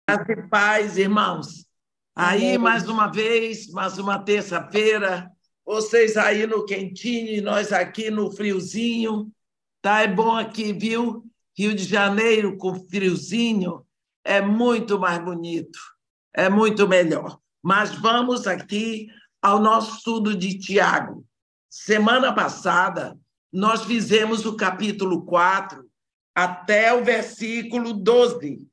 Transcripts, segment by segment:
Graça e paz, irmãos. Aí, mais uma vez, mais uma terça-feira, vocês aí no quentinho e nós aqui no friozinho. Tá? É bom aqui, viu? Rio de Janeiro com friozinho é muito mais bonito, é muito melhor. Mas vamos aqui ao nosso estudo de Tiago. Semana passada, nós fizemos o capítulo 4 até o versículo 12.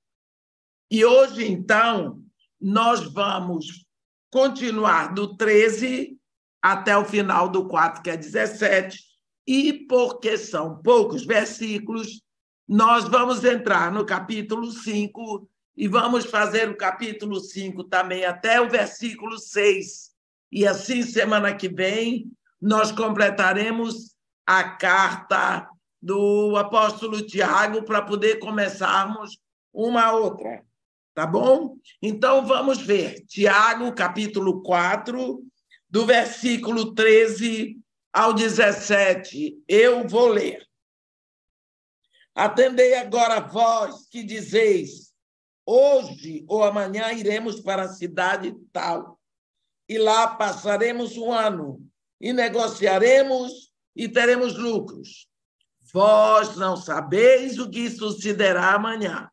E hoje, então, nós vamos continuar do 13 até o final do 4, que é 17, e porque são poucos versículos, nós vamos entrar no capítulo 5 e vamos fazer o capítulo 5 também até o versículo 6. E assim, semana que vem, nós completaremos a carta do apóstolo Tiago para poder começarmos uma outra. Tá bom? Então, vamos ver. Tiago, capítulo 4, do versículo 13 ao 17. Eu vou ler. Atendei agora vós que dizeis, hoje ou amanhã iremos para a cidade tal, e lá passaremos um ano, e negociaremos e teremos lucros. Vós não sabeis o que sucederá amanhã.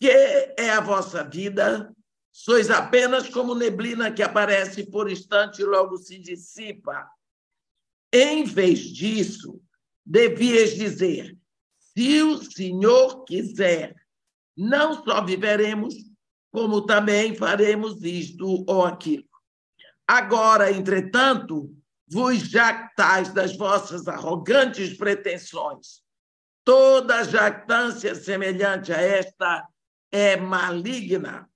Que é a vossa vida? Sois apenas como neblina que aparece por instante e logo se dissipa. Em vez disso, devias dizer, se o Senhor quiser, não só viveremos, como também faremos isto ou aquilo. Agora, entretanto, vos jactais das vossas arrogantes pretensões. Toda jactância semelhante a esta é maligna.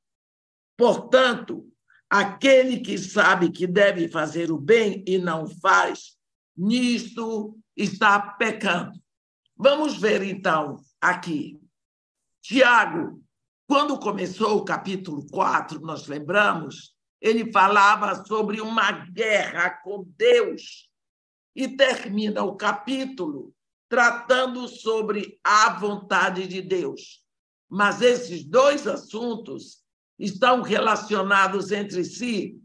Portanto, aquele que sabe que deve fazer o bem e não faz, nisto está pecando. Vamos ver, então, aqui. Tiago, quando começou o capítulo 4, nós lembramos, ele falava sobre uma guerra com Deus e termina o capítulo tratando sobre a vontade de Deus. Mas esses dois assuntos estão relacionados entre si,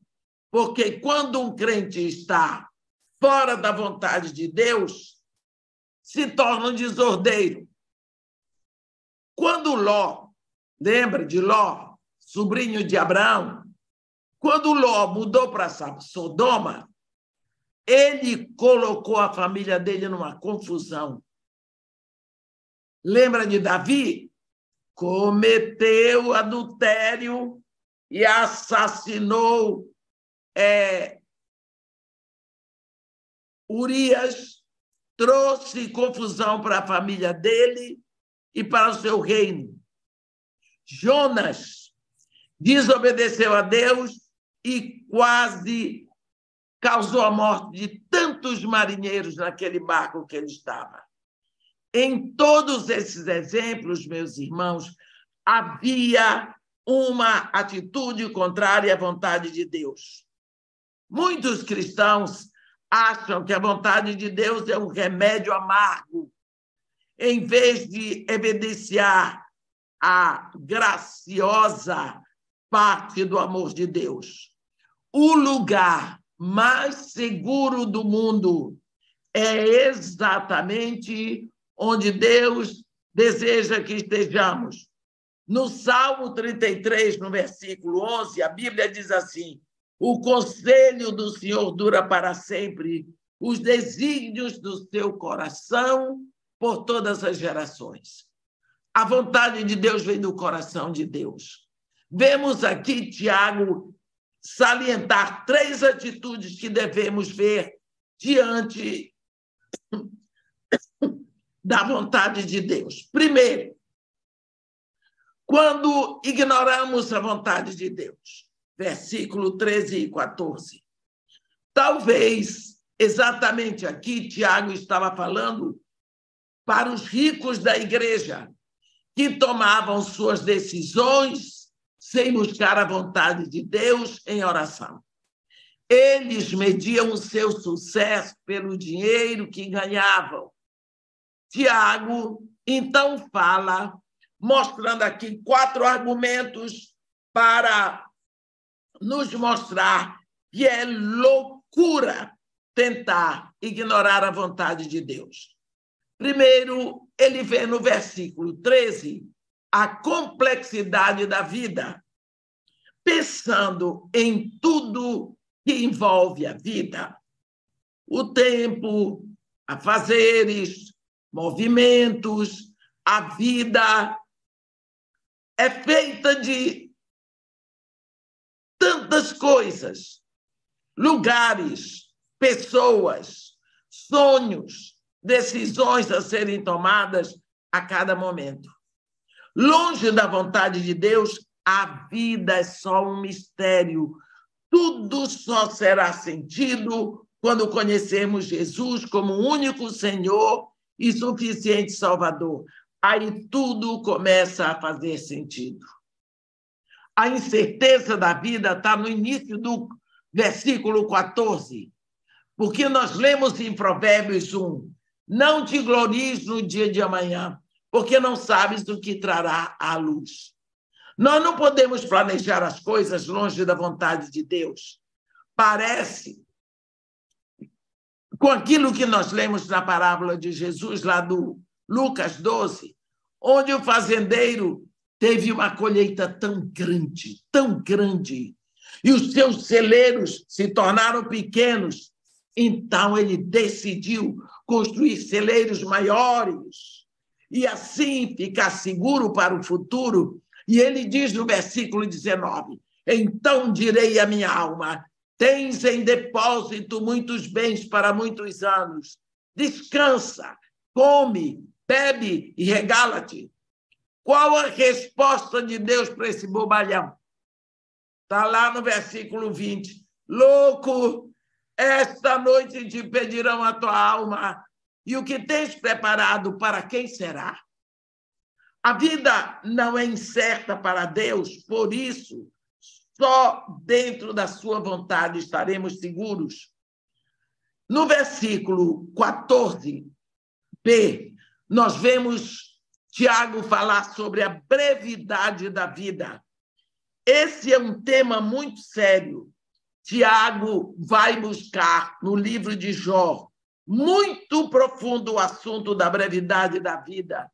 porque quando um crente está fora da vontade de Deus, se torna um desordeiro. Quando Ló, lembra de Ló, sobrinho de Abraão, quando Ló mudou para Sodoma, ele colocou a família dele numa confusão. Lembra de Davi? Cometeu adultério e assassinou Urias, trouxe confusão para a família dele e para o seu reino. Jonas desobedeceu a Deus e quase causou a morte de tantos marinheiros naquele barco que ele estava. Em todos esses exemplos, meus irmãos, havia uma atitude contrária à vontade de Deus. Muitos cristãos acham que a vontade de Deus é um remédio amargo, em vez de evidenciar a graciosa parte do amor de Deus. O lugar mais seguro do mundo é exatamente onde Deus deseja que estejamos. No Salmo 33, no versículo 11, a Bíblia diz assim, o conselho do Senhor dura para sempre, os desígnios do seu coração por todas as gerações. A vontade de Deus vem do coração de Deus. Vemos aqui Tiago salientar 3 atitudes que devemos ver diante da vontade de Deus. Primeiro, quando ignoramos a vontade de Deus, versículo 13 e 14. Talvez, exatamente aqui, Tiago estava falando para os ricos da igreja, que tomavam suas decisões sem buscar a vontade de Deus em oração. Eles mediam o seu sucesso pelo dinheiro que ganhavam. Tiago, então, fala mostrando aqui 4 argumentos para nos mostrar que é loucura tentar ignorar a vontade de Deus. Primeiro, ele vê no versículo 13 a complexidade da vida, pensando em tudo que envolve a vida. O tempo, afazeres, movimentos, a vida é feita de tantas coisas, lugares, pessoas, sonhos, decisões a serem tomadas a cada momento. Longe da vontade de Deus, a vida é só um mistério. Tudo só será sentido quando conhecermos Jesus como o único Senhor e suficiente Salvador. Aí tudo começa a fazer sentido. A incerteza da vida está no início do versículo 14, porque nós lemos em Provérbios 1, não te glories no dia de amanhã, porque não sabes o que trará à luz. Nós não podemos planejar as coisas longe da vontade de Deus. Parece com aquilo que nós lemos na parábola de Jesus, lá do Lucas 12, onde o fazendeiro teve uma colheita tão grande, e os seus celeiros se tornaram pequenos. Então, ele decidiu construir celeiros maiores e, assim, ficar seguro para o futuro. E ele diz no versículo 19, então direi à minha alma, tens em depósito muitos bens para muitos anos. Descansa, come, bebe e regala-te. Qual a resposta de Deus para esse bobalhão? Está lá no versículo 20. Louco, esta noite te pedirão a tua alma, e o que tens preparado para quem será? A vida não é incerta para Deus, por isso, só dentro da sua vontade estaremos seguros. No versículo 14b, nós vemos Tiago falar sobre a brevidade da vida. Esse é um tema muito sério. Tiago vai buscar no livro de Jó muito profundo o assunto da brevidade da vida.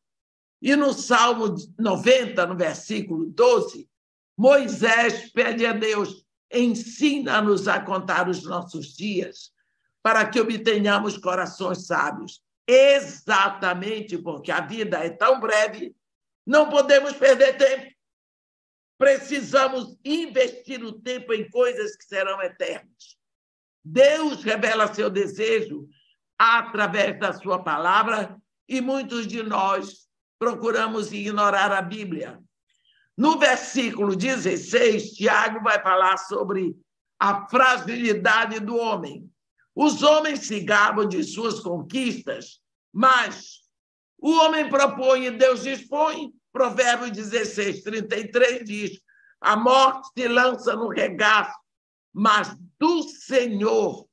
E no Salmo 90, no versículo 12, Moisés pede a Deus, ensina-nos a contar os nossos dias, para que obtenhamos corações sábios. Exatamente porque a vida é tão breve, não podemos perder tempo. Precisamos investir o tempo em coisas que serão eternas. Deus revela seu desejo através da sua palavra e muitos de nós procuramos ignorar a Bíblia. No versículo 16, Tiago vai falar sobre a fragilidade do homem. Os homens se gabam de suas conquistas, mas o homem propõe e Deus dispõe. Provérbios 16, 33 diz, a morte se lança no regaço, mas do Senhor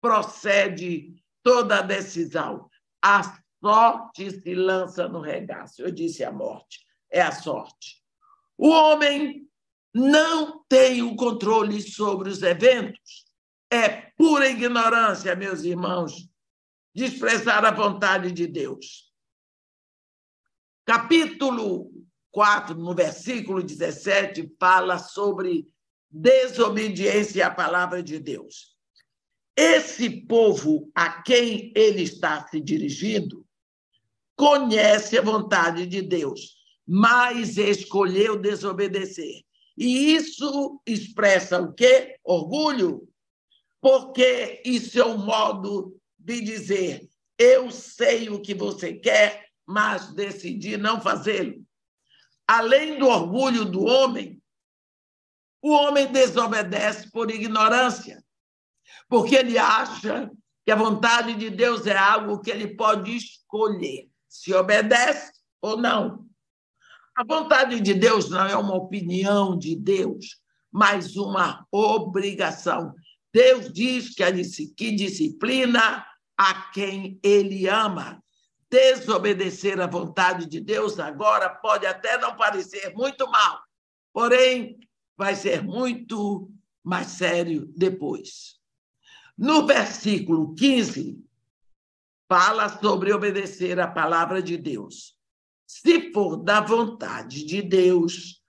procede toda a decisão. A sorte se lança no regaço. Eu disse a morte, é a sorte. O homem não tem o controle sobre os eventos. É pura ignorância, meus irmãos, desprezar a vontade de Deus. Capítulo 4, no versículo 17, fala sobre desobediência à palavra de Deus. Esse povo a quem ele está se dirigindo conhece a vontade de Deus, mas escolheu desobedecer. E isso expressa o quê? Orgulho, porque isso é um modo de dizer, eu sei o que você quer, mas decidi não fazê-lo. Além do orgulho do homem, o homem desobedece por ignorância, porque ele acha que a vontade de Deus é algo que ele pode escolher, se obedece ou não. A vontade de Deus não é uma opinião de Deus, mas uma obrigação. Deus diz que disciplina a quem ele ama. desobedecer à vontade de Deus agora pode até não parecer muito mal, porém, vai ser muito mais sério depois. No versículo 15, fala sobre obedecer à palavra de Deus. Se for da vontade de Deus,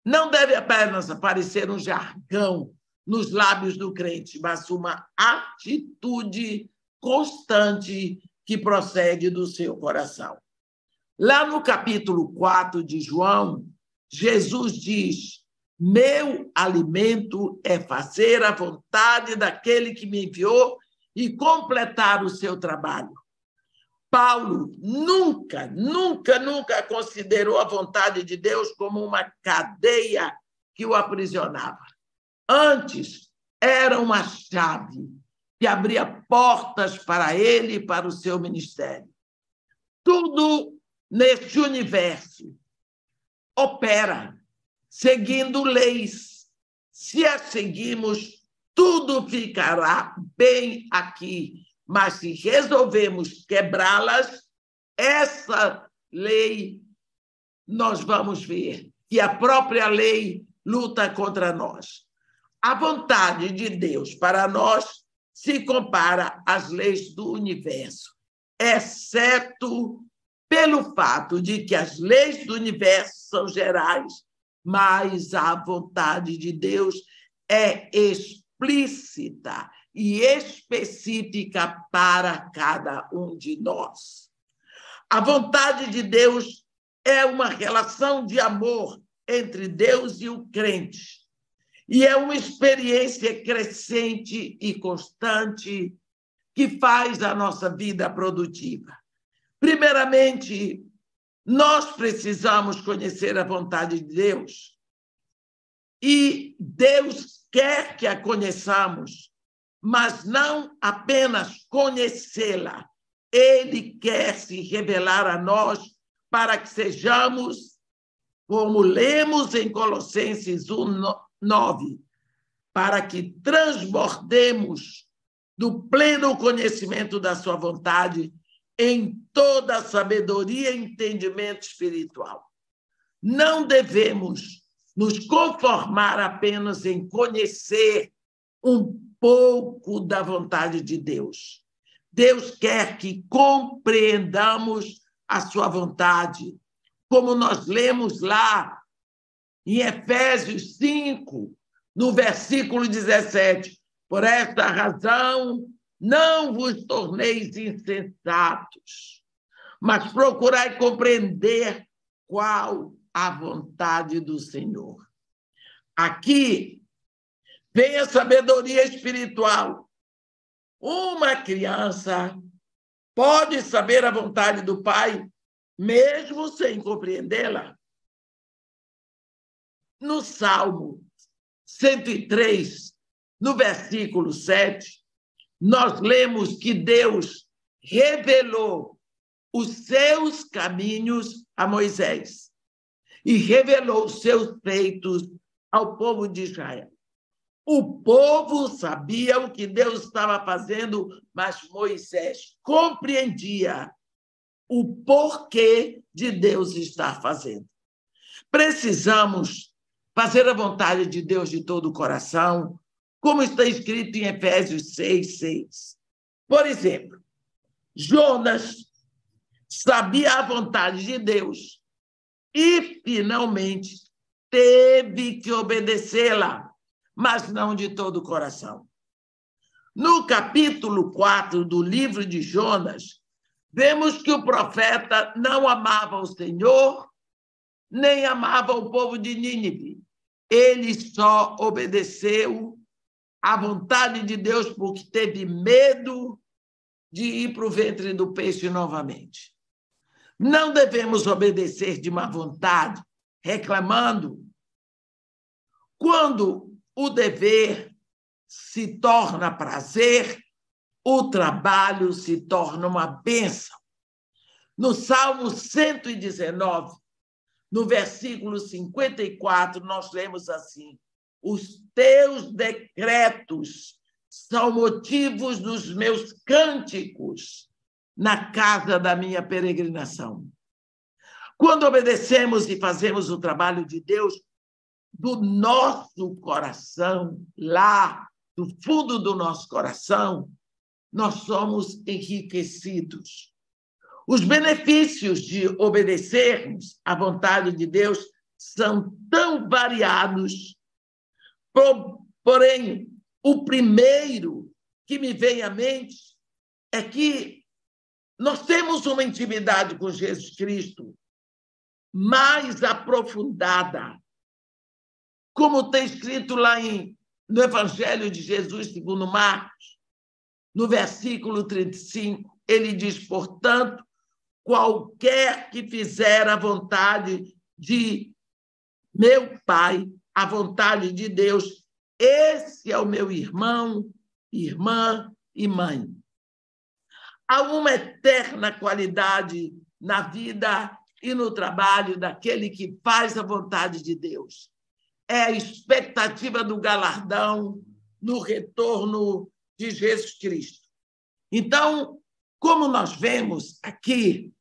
não deve apenas aparecer um jargão nos lábios do crente, mas uma atitude constante que procede do seu coração. Lá no capítulo 4 de João, Jesus diz: meu alimento é fazer a vontade daquele que me enviou e completar o seu trabalho. Paulo nunca considerou a vontade de Deus como uma cadeia que o aprisionava. Antes, era uma chave que abria portas para ele e para o seu ministério. Tudo neste universo opera seguindo leis. Se as seguimos, tudo ficará bem aqui. Mas se resolvemos quebrá-las, essa lei, nós vamos ver que a própria lei luta contra nós. A vontade de Deus para nós se compara às leis do universo, exceto pelo fato de que as leis do universo são gerais, mas a vontade de Deus é explícita e específica para cada um de nós. A vontade de Deus é uma relação de amor entre Deus e o crente. E é uma experiência crescente e constante que faz a nossa vida produtiva. Primeiramente, nós precisamos conhecer a vontade de Deus. E Deus quer que a conheçamos, mas não apenas conhecê-la. Ele quer se revelar a nós para que sejamos, como lemos em Colossenses 1:9, para que transbordemos do pleno conhecimento da sua vontade em toda a sabedoria e entendimento espiritual. Não devemos nos conformar apenas em conhecer um pouco da vontade de Deus. Deus quer que compreendamos a sua vontade, como nós lemos lá em Efésios 5, no versículo 17. Por esta razão, não vos torneis insensatos, mas procurai compreender qual a vontade do Senhor. Aqui vem a sabedoria espiritual. Uma criança pode saber a vontade do Pai, mesmo sem compreendê-la. No Salmo 103, no versículo 7, nós lemos que Deus revelou os seus caminhos a Moisés e revelou os seus feitos ao povo de Israel. O povo sabia o que Deus estava fazendo, mas Moisés compreendia o porquê de Deus estar fazendo. Precisamos fazer a vontade de Deus de todo o coração, como está escrito em Efésios 6:6. Por exemplo, Jonas sabia a vontade de Deus e, finalmente, teve que obedecê-la, mas não de todo o coração. No capítulo 4 do livro de Jonas, vemos que o profeta não amava o Senhor, nem amava o povo de Nínive. Ele só obedeceu à vontade de Deus porque teve medo de ir para o ventre do peixe novamente. Não devemos obedecer de má vontade, reclamando. Quando o dever se torna prazer, o trabalho se torna uma bênção. No Salmo 119, no versículo 54, nós lemos assim: os teus decretos são motivos dos meus cânticos, na casa da minha peregrinação. Quando obedecemos e fazemos o trabalho de Deus do nosso coração, lá do fundo do nosso coração, nós somos enriquecidos. Os benefícios de obedecermos à vontade de Deus são tão variados, porém, o primeiro que me vem à mente é que nós temos uma intimidade com Jesus Cristo mais aprofundada, como tem escrito lá no Evangelho de Jesus, segundo Marcos, no versículo 35, ele diz, portanto, qualquer que fizer a vontade de meu Pai, a vontade de Deus, esse é o meu irmão, irmã e mãe. Há uma eterna qualidade na vida e no trabalho daquele que faz a vontade de Deus. É a expectativa do galardão no retorno de Jesus Cristo. Então, como nós vemos aqui,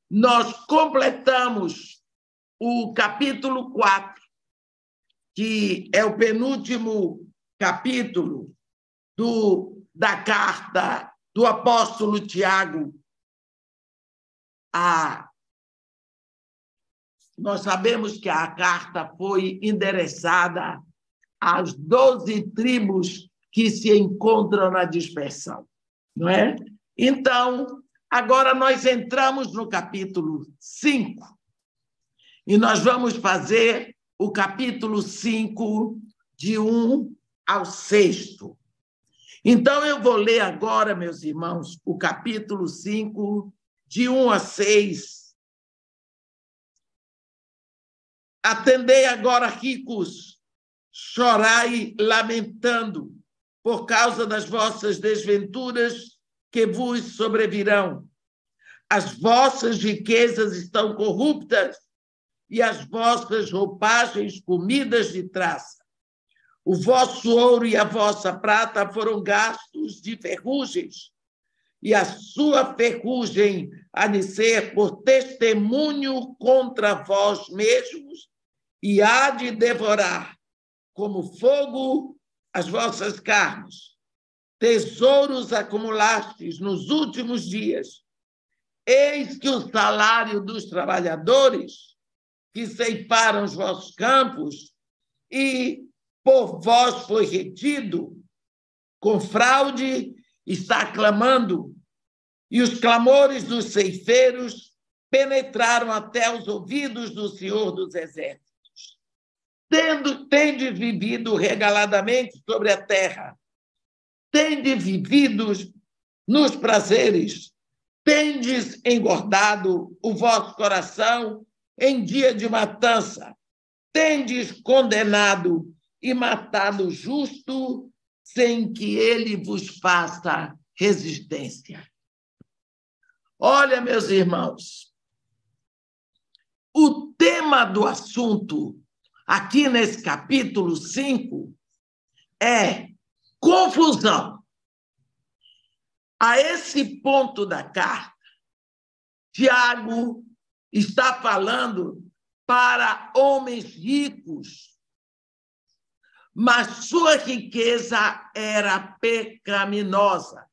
nós completamos o capítulo 4, que é o penúltimo capítulo da carta do apóstolo Tiago. Nós sabemos que a carta foi endereçada às 12 tribos que se encontram na dispersão, não é? Então, agora nós entramos no capítulo 5 e nós vamos fazer o capítulo 5 de 1 ao 6. Então, eu vou ler agora, meus irmãos, o capítulo 5 de 1 a 6. Atendei agora, ricos, chorai lamentando por causa das vossas desventuras que vos sobrevirão. As vossas riquezas estão corruptas e as vossas roupagens comidas de traça. O vosso ouro e a vossa prata foram gastos de ferrugens, e a sua ferrugem há de ser por testemunho contra vós mesmos, e há de devorar como fogo as vossas carnes. Tesouros acumulastes nos últimos dias. Eis que o salário dos trabalhadores que ceifaram os vossos campos e por vós foi retido, com fraude está clamando, e os clamores dos ceifeiros penetraram até os ouvidos do Senhor dos Exércitos. Tendes vivido regaladamente sobre a terra, tendes vivido nos prazeres, tendes engordado o vosso coração em dia de matança, tendes condenado e matado o justo, sem que ele vos faça resistência. Olha, meus irmãos, o tema do assunto aqui nesse capítulo 5 é confusão. A esse ponto da carta, Tiago está falando para homens ricos, mas sua riqueza era pecaminosa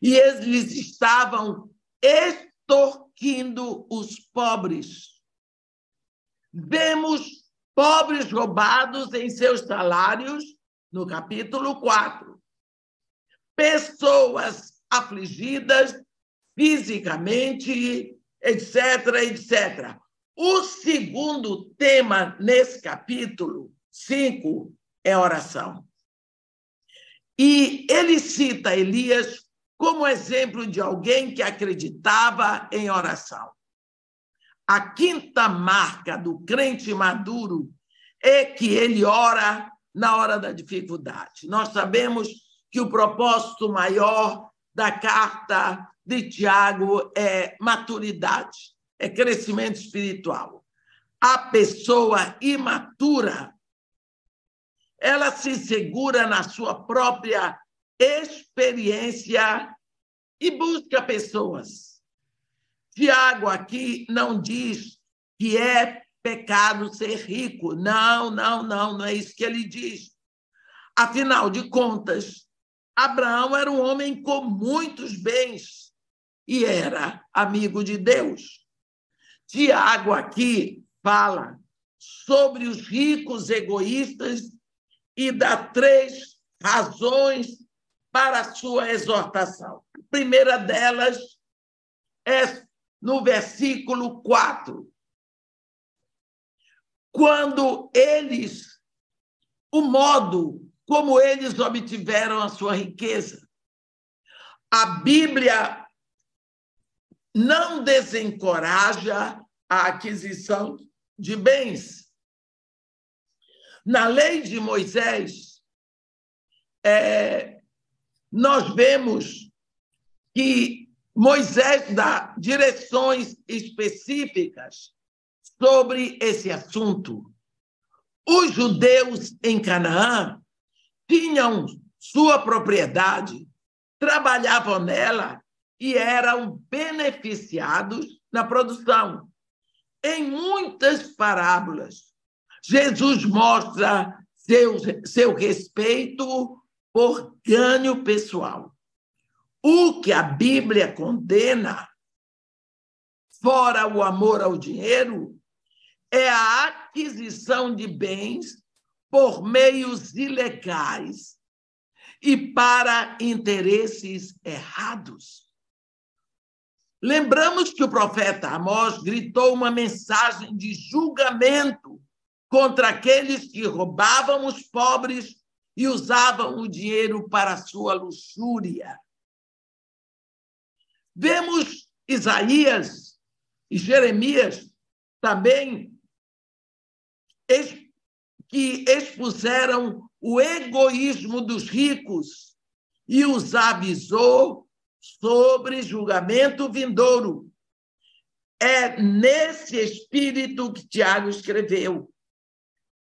e eles estavam extorquindo os pobres. Vemos pobres roubados em seus salários no capítulo 4. Pessoas afligidas fisicamente, etc., etc. O segundo tema nesse capítulo 5 é oração. E ele cita Elias como exemplo de alguém que acreditava em oração. A quinta marca do crente maduro é que ele ora na hora da dificuldade. Nós sabemos que o propósito maior da carta de Tiago é maturidade, é crescimento espiritual. A pessoa imatura, ela se segura na sua própria experiência e busca pessoas Tiago aqui não diz que é pecado ser rico. Não, não, não, não é isso que ele diz. Afinal de contas, Abraão era um homem com muitos bens e era amigo de Deus. Tiago aqui fala sobre os ricos egoístas e dá 3 razões para a sua exortação. A primeira delas é no versículo 4. Quando eles, o modo como eles obtiveram a sua riqueza. A Bíblia não desencoraja a aquisição de bens. Na lei de Moisés, nós vemos que Moisés dá direções específicas sobre esse assunto. Os judeus em Canaã tinham sua propriedade, trabalhavam nela e eram beneficiados na produção. Em muitas parábolas, Jesus mostra seu respeito por ganho pessoal. O que a Bíblia condena, fora o amor ao dinheiro, é a aquisição de bens por meios ilegais e para interesses errados. Lembramos que o profeta Amós gritou uma mensagem de julgamento contra aqueles que roubavam os pobres e usavam o dinheiro para sua luxúria. Vemos Isaías e Jeremias também que expuseram o egoísmo dos ricos e os avisou sobre julgamento vindouro. É nesse espírito que Tiago escreveu.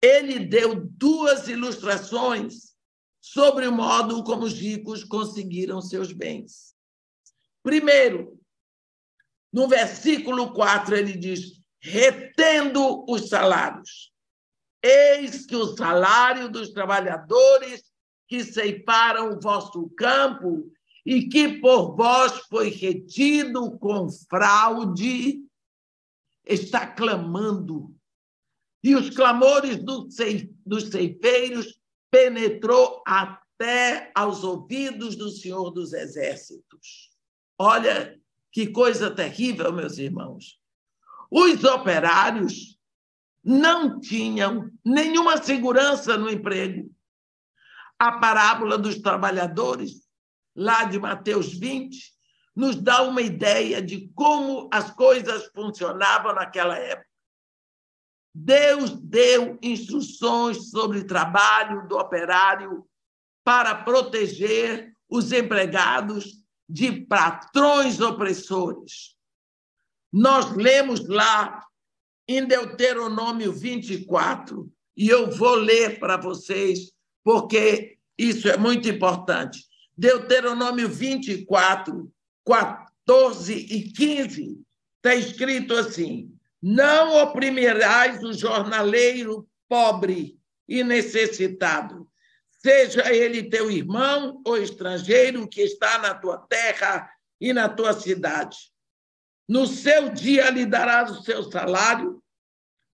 Ele deu 2 ilustrações sobre o modo como os ricos conseguiram seus bens. Primeiro, no versículo 4, ele diz: retendo os salários. Eis que o salário dos trabalhadores que ceifaram o vosso campo e que por vós foi retido com fraude, está clamando. E os clamores dos ceifeiros penetrou até aos ouvidos do Senhor dos Exércitos. Olha que coisa terrível, meus irmãos. Os operários não tinham nenhuma segurança no emprego. A parábola dos trabalhadores, lá de Mateus 20, nos dá uma ideia de como as coisas funcionavam naquela época. Deus deu instruções sobre o trabalho do operário para proteger os empregados de patrões opressores. Nós lemos lá em Deuteronômio 24, e eu vou ler para vocês, porque isso é muito importante. Deuteronômio 24, 14 e 15, está escrito assim: não oprimirás o jornaleiro pobre e necessitado, seja ele teu irmão ou estrangeiro que está na tua terra e na tua cidade. No seu dia lhe darás o seu salário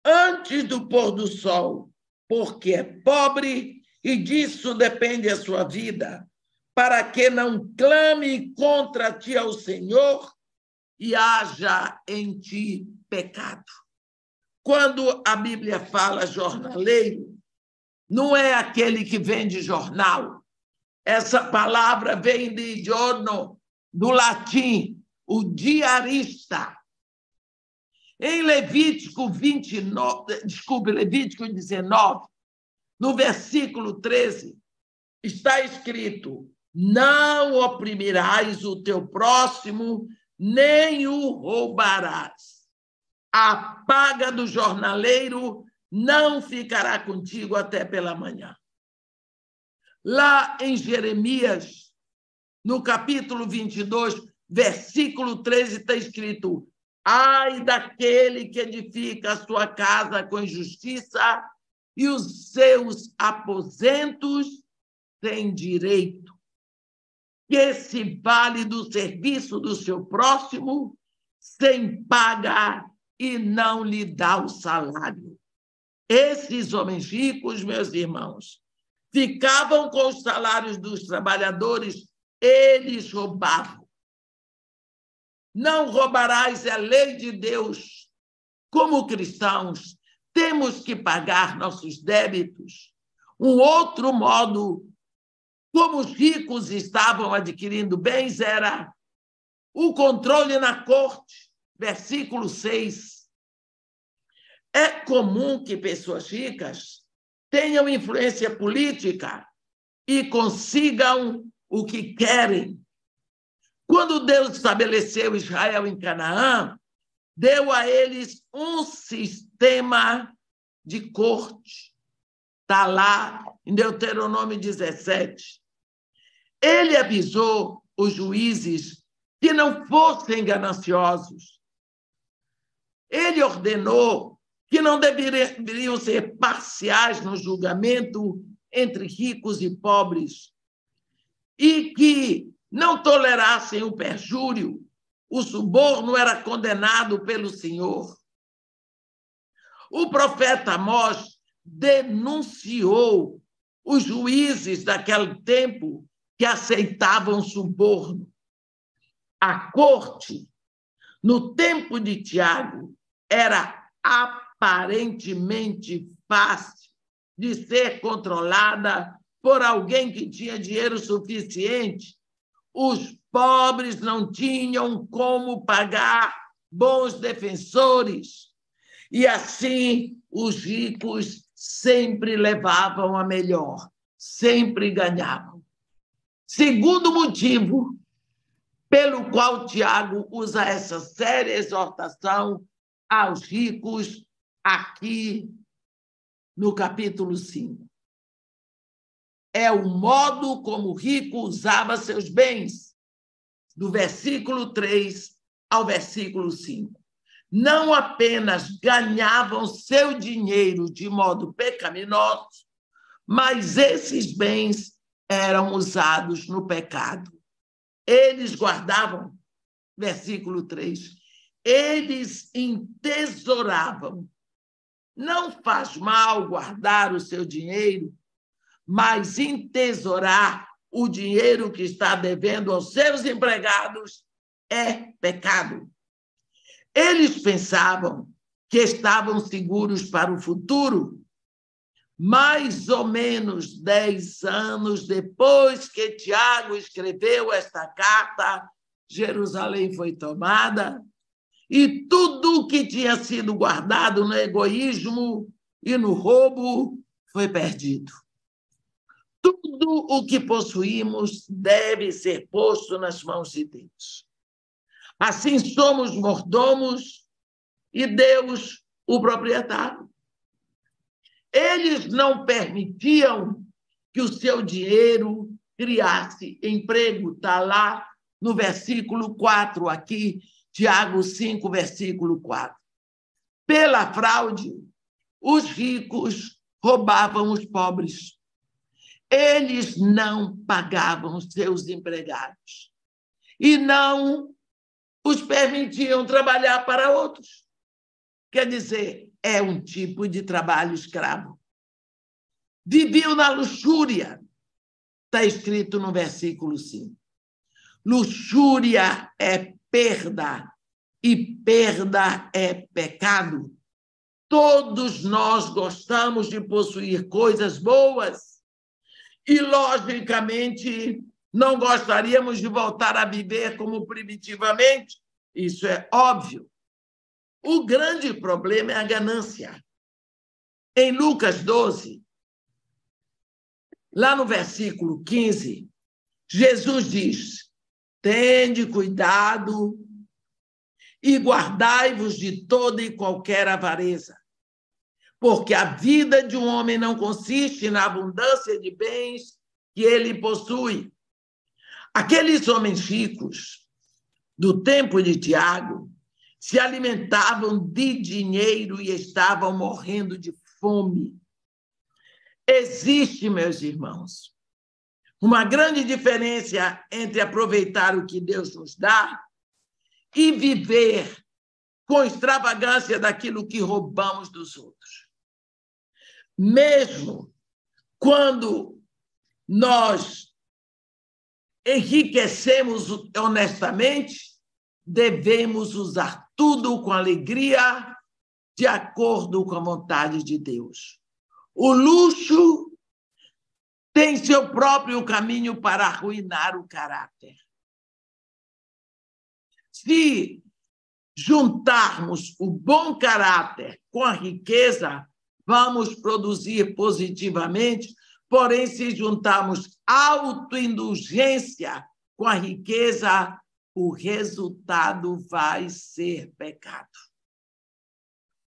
antes do pôr do sol, porque é pobre e disso depende a sua vida, para que não clame contra ti ao Senhor e haja em ti pecado. Quando a Bíblia fala jornaleiro, não é aquele que vende jornal. Essa palavra vem de giorno, do latim, o diarista. Em Levítico 19, no versículo 13, está escrito: não oprimirás o teu próximo, nem o roubarás. A paga do jornaleiro não ficará contigo até pela manhã. Lá em Jeremias, no capítulo 22, versículo 13, está escrito: Ai daquele que edifica a sua casa com injustiça e os seus aposentos sem direito, que se vale do serviço do seu próximo sem pagar e não lhe dá o salário. Esses homens ricos, meus irmãos, ficavam com os salários dos trabalhadores, eles roubavam. Não roubarás, é a lei de Deus. Como cristãos, temos que pagar nossos débitos. Um outro modo, como os ricos estavam adquirindo bens, era o controle na corte. Versículo 6. É comum que pessoas ricas tenham influência política e consigam o que querem. Quando Deus estabeleceu Israel em Canaã, deu a eles um sistema de corte. Está lá em Deuteronômio 17. Ele avisou os juízes que não fossem gananciosos. Ele ordenou que não deveriam ser parciais no julgamento entre ricos e pobres e que não tolerassem o perjúrio. O suborno era condenado pelo Senhor. O profeta Amós denunciou os juízes daquele tempo que aceitavam suborno. A corte, no tempo de Tiago, era aparentemente fácil de ser controlada por alguém que tinha dinheiro suficiente. Os pobres não tinham como pagar bons defensores. E assim, os ricos sempre levavam a melhor, sempre ganhavam. Segundo motivo pelo qual Tiago usa essa séria exortação aos ricos aqui no capítulo 5. É o modo como o rico usava seus bens, do versículo 3 ao versículo 5. Não apenas ganhavam seu dinheiro de modo pecaminoso, mas esses bens eram usados no pecado. Eles guardavam, versículo 3, eles entesouravam. Não faz mal guardar o seu dinheiro, mas entesourar o dinheiro que está devendo aos seus empregados é pecado. Eles pensavam que estavam seguros para o futuro. Mais ou menos 10 anos depois que Tiago escreveu esta carta, Jerusalém foi tomada e tudo o que tinha sido guardado no egoísmo e no roubo foi perdido. Tudo o que possuímos deve ser posto nas mãos de Deus. Assim somos mordomos e Deus o proprietário. Eles não permitiam que o seu dinheiro criasse emprego. Está lá no versículo 4, aqui, Tiago 5, versículo 4. Pela fraude, os ricos roubavam os pobres. Eles não pagavam seus empregados e não os permitiam trabalhar para outros. Quer dizer, é um tipo de trabalho escravo. Viviam na luxúria, está escrito no versículo 5. Luxúria é perda e perda é pecado. Todos nós gostamos de possuir coisas boas e, logicamente, não gostaríamos de voltar a viver como primitivamente. Isso é óbvio. O grande problema é a ganância. Em Lucas 12, lá no versículo 15, Jesus diz: tende cuidado e guardai-vos de toda e qualquer avareza, porque a vida de um homem não consiste na abundância de bens que ele possui. Aqueles homens ricos do tempo de Tiago se alimentavam de dinheiro e estavam morrendo de fome. Existe, meus irmãos, uma grande diferença entre aproveitar o que Deus nos dá e viver com extravagância daquilo que roubamos dos outros. Mesmo quando nós enriquecemos honestamente, devemos usar tudo com alegria, de acordo com a vontade de Deus. O luxo tem seu próprio caminho para arruinar o caráter. Se juntarmos o bom caráter com a riqueza, vamos produzir positivamente, porém, se juntarmos autoindulgência com a riqueza, o resultado vai ser pecado.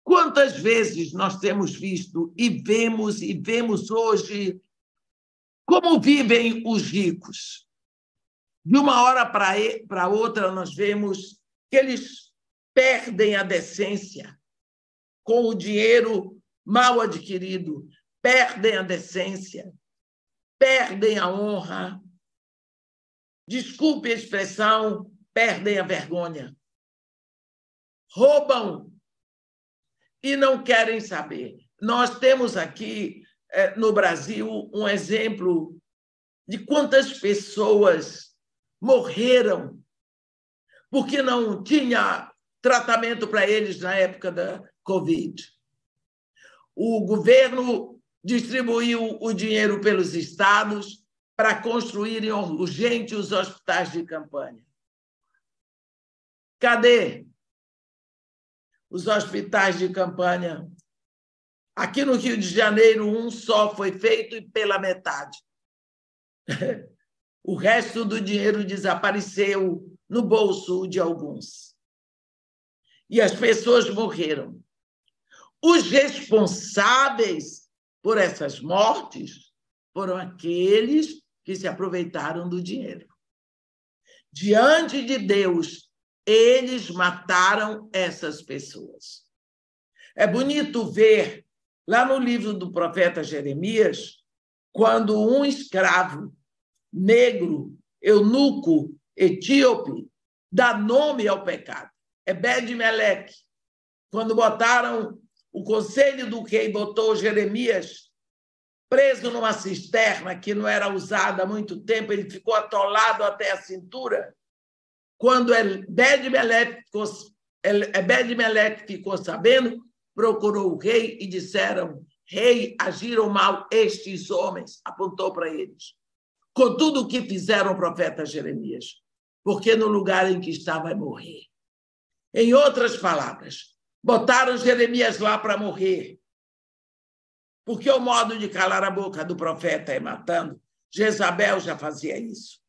Quantas vezes nós temos visto e vemos hoje como vivem os ricos? De uma hora para outra, nós vemos que eles perdem a decência com o dinheiro mal adquirido, perdem a decência, perdem a honra, desculpe a expressão, perdem a vergonha, roubam e não querem saber. Nós temos aqui, no Brasil, um exemplo de quantas pessoas morreram porque não tinha tratamento para eles na época da Covid. O governo distribuiu o dinheiro pelos estados para construírem urgente os hospitais de campanha. Cadê os hospitais de campanha? Aqui no Rio de Janeiro, um só foi feito e pela metade. O resto do dinheiro desapareceu no bolso de alguns. E as pessoas morreram. Os responsáveis por essas mortes foram aqueles que se aproveitaram do dinheiro. Diante de Deus, eles mataram essas pessoas. É bonito ver, lá no livro do profeta Jeremias, quando um escravo negro, eunuco, etíope, dá nome ao pecado. Ebed-Meleque, quando botaram o conselho do rei, botou Jeremias preso numa cisterna que não era usada há muito tempo, ele ficou atolado até a cintura. Quando Ebed-Meleque ficou sabendo, procurou o rei e disseram: rei, agiram mal estes homens, apontou para eles, com tudo o que fizeram o profeta Jeremias, porque no lugar em que está vai morrer. Em outras palavras, botaram Jeremias lá para morrer, porque o modo de calar a boca do profeta é matando. Jezabel já fazia isso.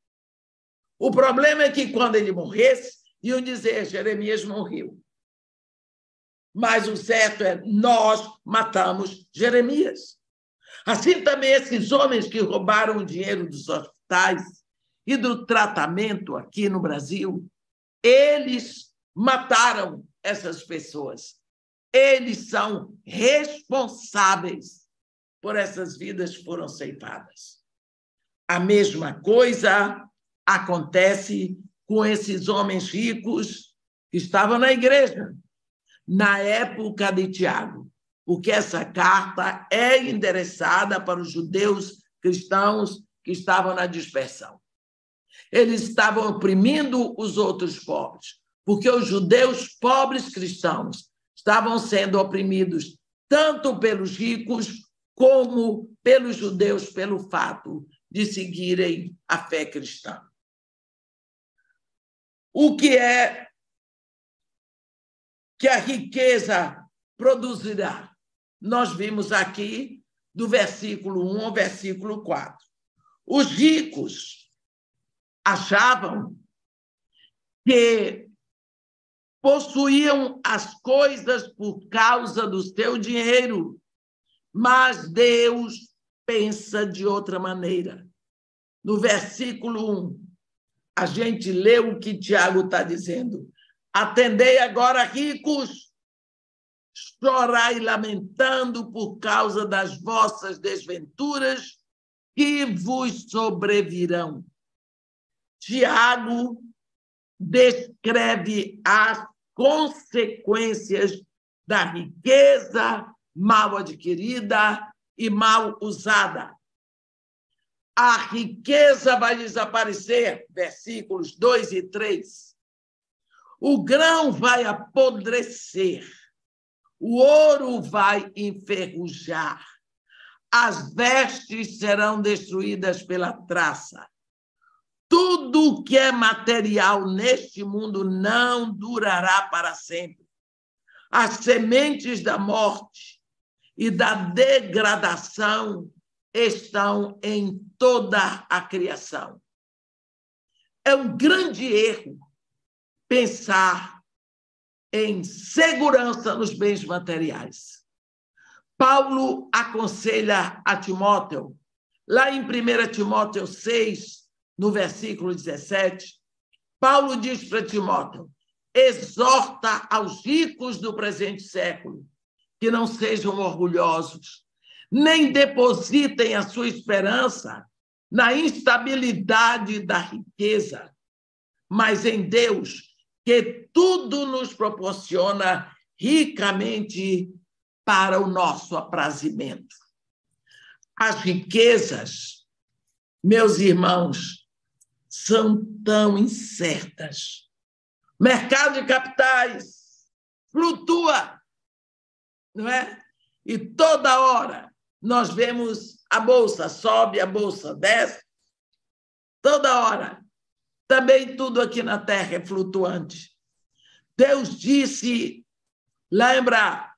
O problema é que, quando ele morresse, iam dizer: Jeremias morreu. Mas o certo é: nós matamos Jeremias. Assim também esses homens que roubaram o dinheiro dos hospitais e do tratamento aqui no Brasil, eles mataram essas pessoas. Eles são responsáveis por essas vidas que foram ceifadas. A mesma coisa acontece com esses homens ricos que estavam na igreja, na época de Tiago, porque essa carta é endereçada para os judeus cristãos que estavam na dispersão. Eles estavam oprimindo os outros pobres, porque os judeus pobres cristãos estavam sendo oprimidos tanto pelos ricos como pelos judeus pelo fato de seguirem a fé cristã. O que é que a riqueza produzirá? Nós vimos aqui do versículo 1 ao versículo 4. Os ricos achavam que possuíam as coisas por causa do seu dinheiro, mas Deus pensa de outra maneira. No versículo 1, a gente lê o que Tiago está dizendo. Atendei agora, ricos, chorai lamentando por causa das vossas desventuras que vos sobrevirão. Tiago descreve as consequências da riqueza mal adquirida e mal usada. A riqueza vai desaparecer, versículos 2 e 3. O grão vai apodrecer, o ouro vai enferrujar, as vestes serão destruídas pela traça. Tudo que é material neste mundo não durará para sempre. As sementes da morte e da degradação estão em toda a criação. É um grande erro pensar em segurança nos bens materiais. Paulo aconselha a Timóteo, lá em 1 Timóteo 6, no versículo 17, Paulo diz para Timóteo: exorta aos ricos do presente século que não sejam orgulhosos, nem depositem a sua esperança na instabilidade da riqueza, mas em Deus, que tudo nos proporciona ricamente para o nosso aprazimento. As riquezas, meus irmãos, são tão incertas. O mercado de capitais flutua, não é? E toda hora nós vemos a bolsa sobe, a bolsa desce, toda hora. Também tudo aqui na Terra é flutuante. Deus disse, lembra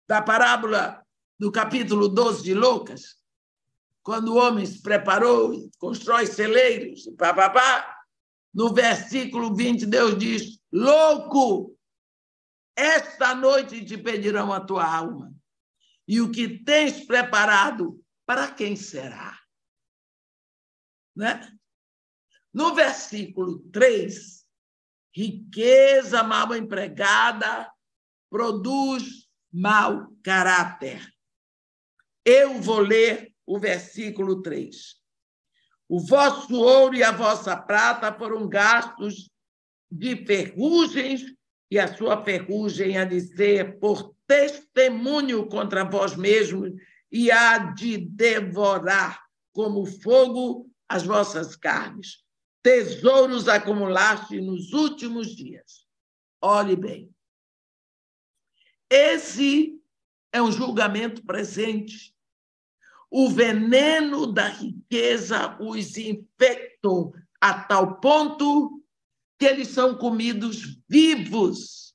da parábola do capítulo 12 de Lucas, quando o homem se preparou e constrói celeiros, no versículo 20, Deus diz: louco, esta noite te pedirão a tua alma, e o que tens preparado, para quem será? Né? No versículo 3, riqueza mal empregada produz mau caráter. Eu vou ler o versículo 3. O vosso ouro e a vossa prata foram gastos de ferrugens, e a sua ferrugem há de ser por testemunho contra vós mesmos, e há de devorar como fogo as vossas carnes. Tesouros acumulaste nos últimos dias. Olhe bem. Esse é um julgamento presente. O veneno da riqueza os infectou a tal ponto que eles são comidos vivos.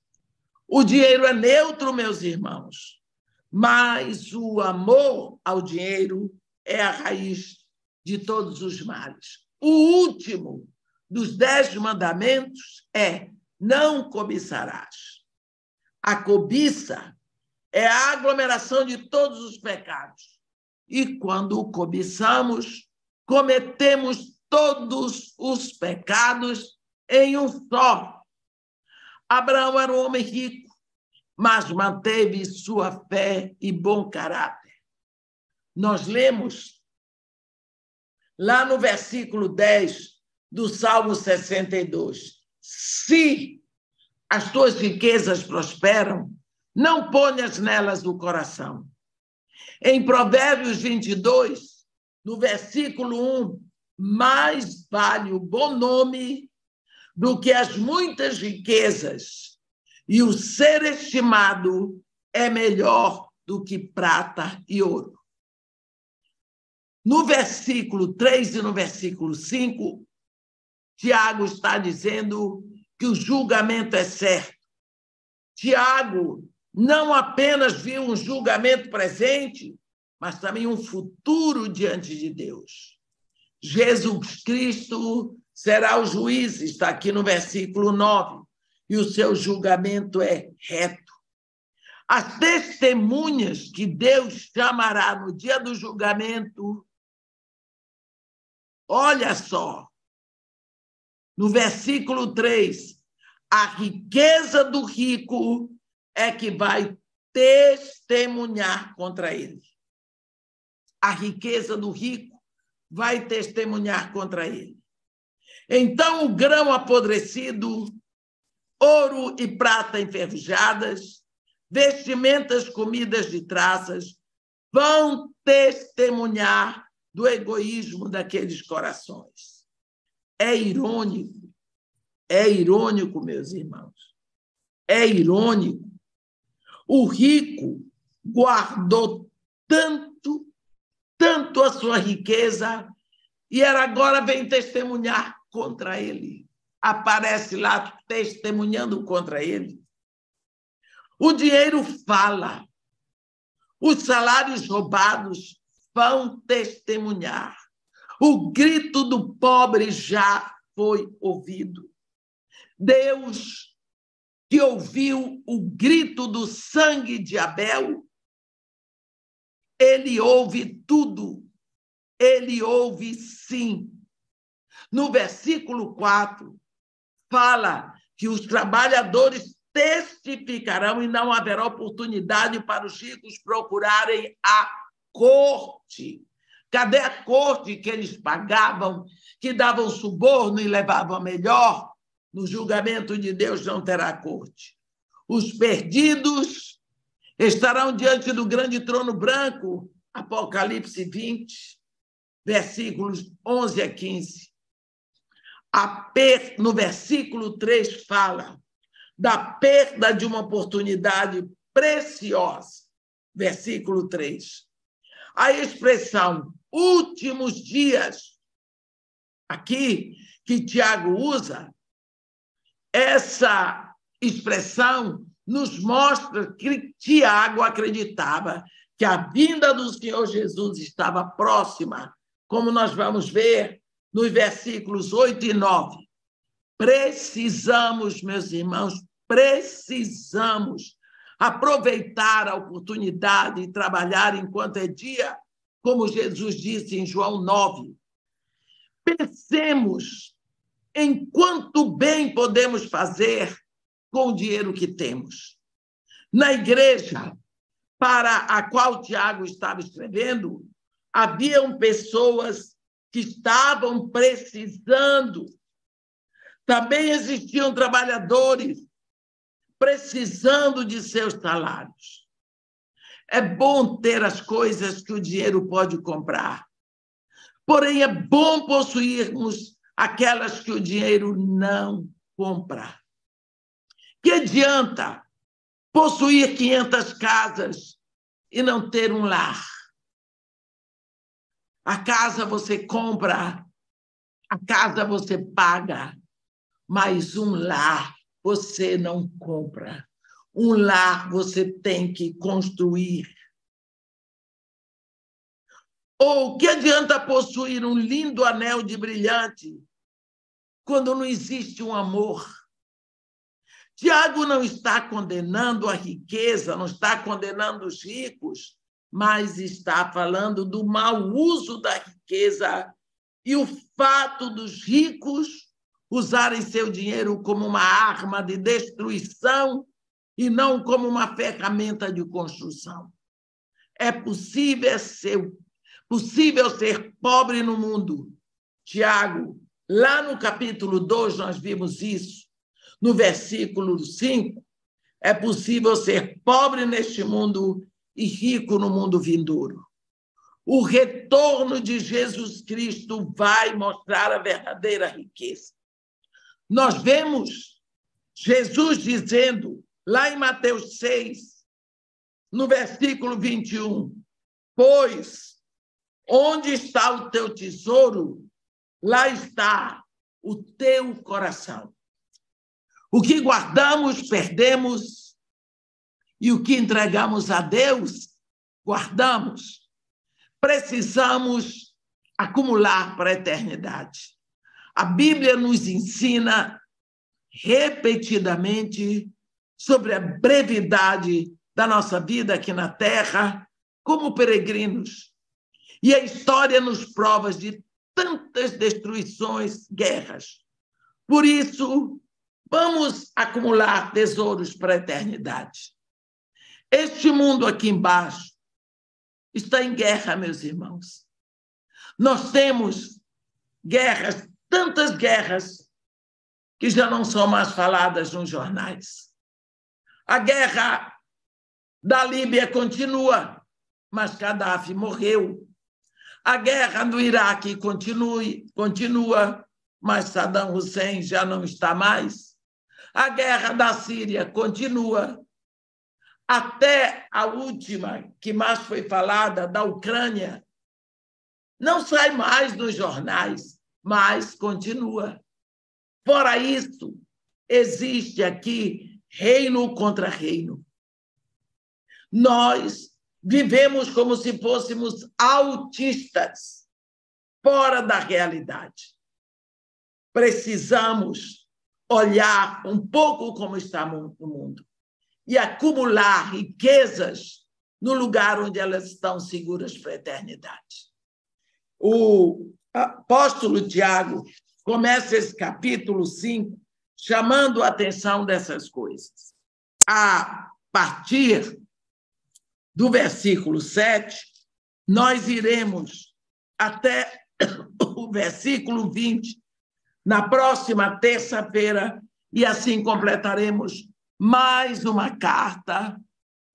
O dinheiro é neutro, meus irmãos, mas o amor ao dinheiro é a raiz de todos os males. O último dos 10 mandamentos é: não cobiçarás. A cobiça é a aglomeração de todos os pecados. E quando cobiçamos, cometemos todos os pecados em um só. Abraão era um homem rico, mas manteve sua fé e bom caráter. Nós lemos lá no versículo 10 do Salmo 62. Se as tuas riquezas prosperam, não ponhas nelas o coração. Em Provérbios 22, no versículo 1, mais vale o bom nome do que as muitas riquezas, e o ser estimado é melhor do que prata e ouro. No versículo 3 e no versículo 5, Tiago está dizendo que o julgamento é certo. Tiago não apenas viu um julgamento presente, mas também um futuro diante de Deus. Jesus Cristo será o juiz, está aqui no versículo 9, e o seu julgamento é reto. As testemunhas que Deus chamará no dia do julgamento, olha só, no versículo 3, A riqueza do rico é que vai testemunhar contra ele. A riqueza do rico vai testemunhar contra ele. Então, o grão apodrecido, ouro e prata enferrujadas, vestimentas comidas de traças, vão testemunhar do egoísmo daqueles corações. É irônico, meus irmãos. É irônico. O rico guardou tanto a sua riqueza e agora vem testemunhar contra ele. Aparece lá testemunhando contra ele. O dinheiro fala. Os salários roubados vão testemunhar. O grito do pobre já foi ouvido. Deus, que ouviu o grito do sangue de Abel, ele ouve tudo. Ele ouve sim. No versículo 4, fala que os trabalhadores testificarão e não haverá oportunidade para os ricos procurarem a corte. Cadê a corte que eles pagavam, que davam suborno e levavam a melhor? No julgamento de Deus não terá corte. Os perdidos estarão diante do grande trono branco, Apocalipse 20, versículos 11 a 15. No versículo 3 fala da perda de uma oportunidade preciosa. Versículo 3. A expressão últimos dias, aqui, que Tiago usa, essa expressão nos mostra que Tiago acreditava que a vinda do Senhor Jesus estava próxima, como nós vamos ver nos versículos 8 e 9. Precisamos, meus irmãos, precisamos aproveitar a oportunidade e trabalhar enquanto é dia, como Jesus disse em João 9. Pensemos em quanto bem podemos fazer com o dinheiro que temos. Na igreja para a qual Tiago estava escrevendo, haviam pessoas que estavam precisando. Também existiam trabalhadores precisando de seus salários. É bom ter as coisas que o dinheiro pode comprar. Porém, é bom possuirmos aquelas que o dinheiro não compra. Que adianta possuir 500 casas e não ter um lar? A casa você compra, a casa você paga, mas um lar você não compra. Um lar você tem que construir. Ou que adianta possuir um lindo anel de brilhante quando não existe um amor? Tiago não está condenando a riqueza, não está condenando os ricos, mas está falando do mau uso da riqueza e o fato dos ricos usarem seu dinheiro como uma arma de destruição e não como uma ferramenta de construção. É possível ser pobre no mundo. Tiago, lá no capítulo 2, nós vimos isso. No versículo 5, é possível ser pobre neste mundo e rico no mundo vindouro. O retorno de Jesus Cristo vai mostrar a verdadeira riqueza. Nós vemos Jesus dizendo, lá em Mateus 6, no versículo 21, pois onde está o teu tesouro, lá está o teu coração. O que guardamos, perdemos, e o que entregamos a Deus, guardamos. Precisamos acumular para a eternidade. A Bíblia nos ensina repetidamente sobre a brevidade da nossa vida aqui na Terra, como peregrinos. E a história nos prova de tantas destruições, guerras. Por isso, Vamos acumular tesouros para a eternidade. Este mundo aqui embaixo está em guerra, meus irmãos. Nós temos guerras, tantas guerras, que já não são mais faladas nos jornais. A guerra da Líbia continua, mas Gaddafi morreu. A guerra do Iraque continua, mas Saddam Hussein já não está mais. A guerra da Síria continua. Até a última, que mais foi falada, da Ucrânia, não sai mais nos jornais, mas continua. Fora isso, existe aqui reino contra reino. Nós vivemos como se fôssemos autistas, fora da realidade. Precisamos olhar um pouco como está o mundo e acumular riquezas no lugar onde elas estão seguras para a eternidade. O apóstolo Tiago começa esse capítulo 5 chamando a atenção dessas coisas. A partir do versículo 7, nós iremos até o versículo 20, na próxima terça-feira, e assim completaremos mais uma carta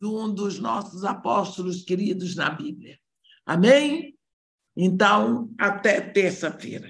de um dos nossos apóstolos queridos na Bíblia. Amém? Então, até terça-feira.